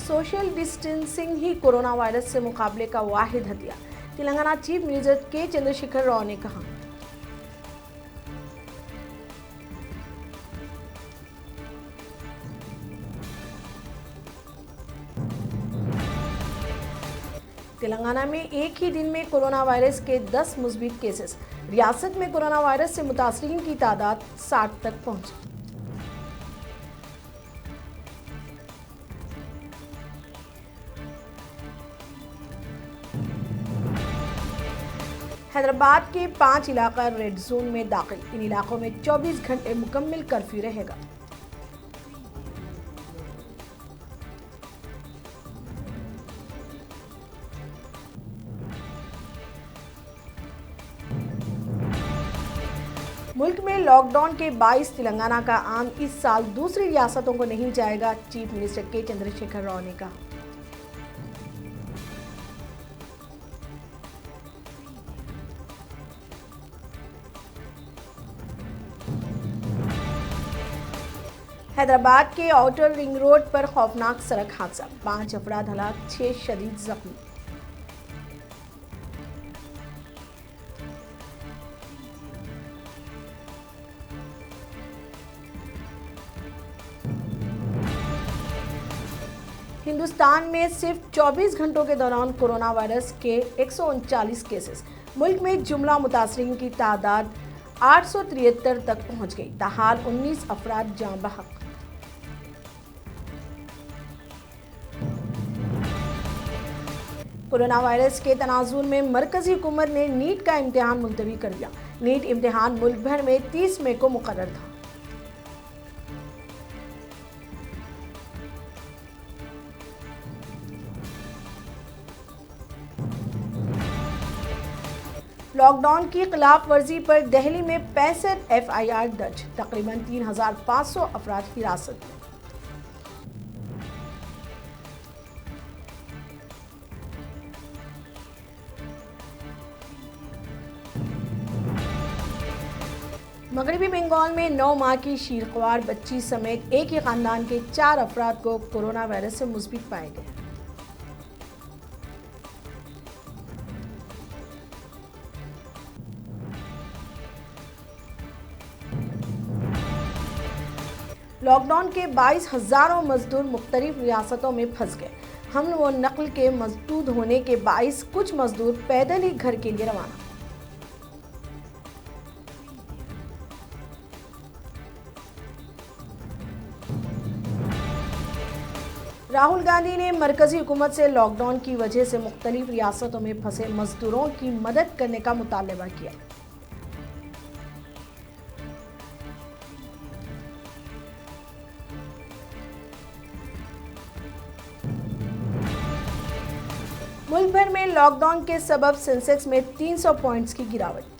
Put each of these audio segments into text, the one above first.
Social distancing ही corona virus से मुकाबले का वाहिद हथियार, तेलंगाना चीफ मिनिस्टर के चंद्रशेखर राव ने कहा। तेलंगाना में एक ही दिन में कोरोना वायरस के 10 मुस्बित केसेस। रियासत में कोरोना वायरस से मुतासरीन की तादाद 60 तक पहुंची। हैदराबाद के 5 इलाका रेड जोन में दाखिल। इन इलाकों में 24 घंटे मुकम्मल कर्फ्यू रहेगा। मुल्क में लॉकडाउन के 22 तेलंगाना का आम इस साल दूसरी रियासतों को नहीं जाएगा, चीफ मिनिस्टर के चंद्रशेखर राव ने कहा। हैदराबाद के आउटर रिंग रोड पर खौफनाक सड़क हादसा, 5 अफराद हलाक, 6 शदीद जख्मी। हिंदुस्तान में सिर्फ 24 घंटों के दौरान कोरोना वायरस के 139 केसेस। मुल्क में जुमला मुतासरीन की तादाद 873 तक पहुंच गई। ताहाल 19 अफराद जाँ बहक। कोरोना वायरस के तनाजुर में मरकजी हुकूमत ने नीट का इम्तिहान मुलतवी कर दिया। नीट इम्तिहान मुल्क भर में 30 मई को मुकर्रर था। लॉकडाउन की खिलाफ वर्जी पर दिल्ली में 65 FIR दर्ज, तकरीबन 3500 अफराद हिरासत में। मगरबी बंगाल में 9 माह की शीरख्वार बच्ची समेत एक ही खानदान के 4 अफराद को कोरोना वायरस से मुस्बित पाए गए। लॉकडाउन के 22 हज़ारों मजदूर मुख्तलिफ रियासतों में फंस गए। हमल व नकल के मजदूद होने के बाइस कुछ मजदूर पैदल ही घर के लिए रवाना। राहुल गांधी ने मरकजी हुकूमत से लॉकडाउन की वजह से मुख्तलिफ रियासतों में फंसे मजदूरों की मदद करने का मुतालबा किया। मुल्क भर में लॉकडाउन के सबब सेंसेक्स में 300 पॉइंट्स की गिरावट।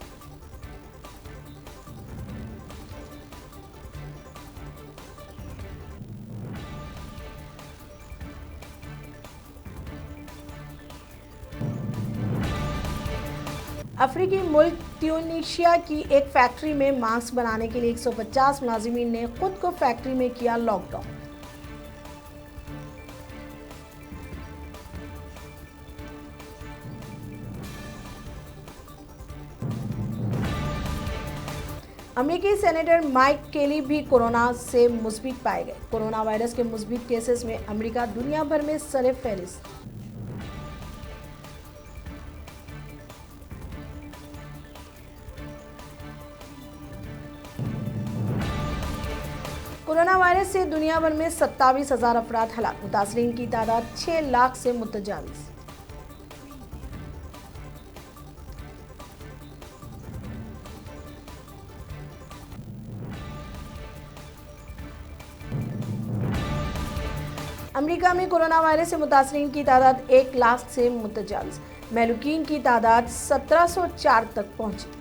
अफ्रीकी मुल्क ट्यूनीशिया की एक फैक्ट्री में मास्क बनाने के लिए 150 मुलाजिमीन ने खुद को फैक्ट्री में किया लॉकडाउन। अमेरिकी सेनेटर माइक केली भी कोरोना से मुस्बित पाए गए। कोरोना वायरस के मुस्बित केसेस में अमेरिका दुनिया भर में सर-ए-फहरिस्त। कोरोना वायरस से दुनिया भर में 27,000 अफराद हलाक, मुतासरीन की तादाद 6 लाख से मुतजाविज। अमेरिका में कोरोना वायरस से मुतासरीन की तादाद 1 लाख से मुतजाविज। महलूकीन की तादाद 1704 तक पहुंची।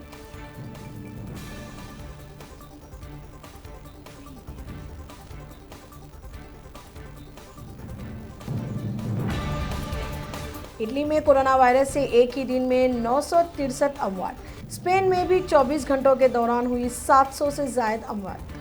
इटली में कोरोना वायरस से एक ही दिन में 963 अमवात। स्पेन में भी 24 घंटों के दौरान हुई 700 से ज्यादा अमवात।